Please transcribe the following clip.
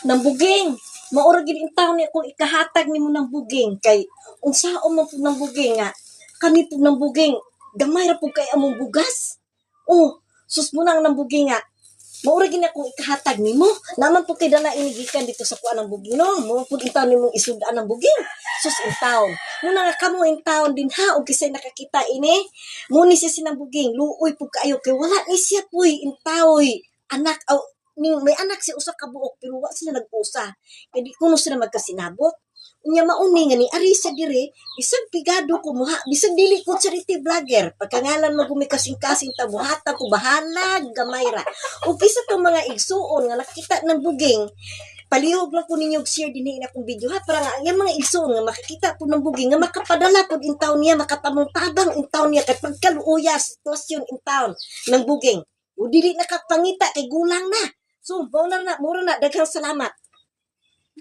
ng buging. Maura gid in taon ni kung ikahatag nimo ng buging kay unsaon man pud ng buging nga kami pud ng buging gamay ra pud kay among bugas. Oh, sus mo nang ng buging nga maura gid akong ikahatag nimo. Naman pud kay dala inigikan dito sa kuan ng buging no. Mo pud in taon nimong isud-an ng buging. Sus in taon. Muna nga kamo in taon din ha og kisay nakakita ini. Muni siya sinang buging luoy pud kaayo kay wala ni siya puy in taoy. Anak aw may anak si usa ka buok pero wa sila nag-usa. Kay di kuno sila magkasinabot. Unya mauni nga ni ari sa dire, bisag pigado ko muha, bisag dili ko charity vlogger. Pagkangalan mo gumi kasing-kasing ta buhata ko bahala gamay ra. Ug isa tong mga igsuon nga nakita ng buging, palihog lang ko ninyo share dinhi na akong video ha para nga ang mga igsuon nga makikita po ng buging nga makapadala pod in town niya makatamong tabang in town niya kay pagkaluya sitwasyon in town ng buging. O dili nakapangita kay gulang na. So, mura na, daghang salamat.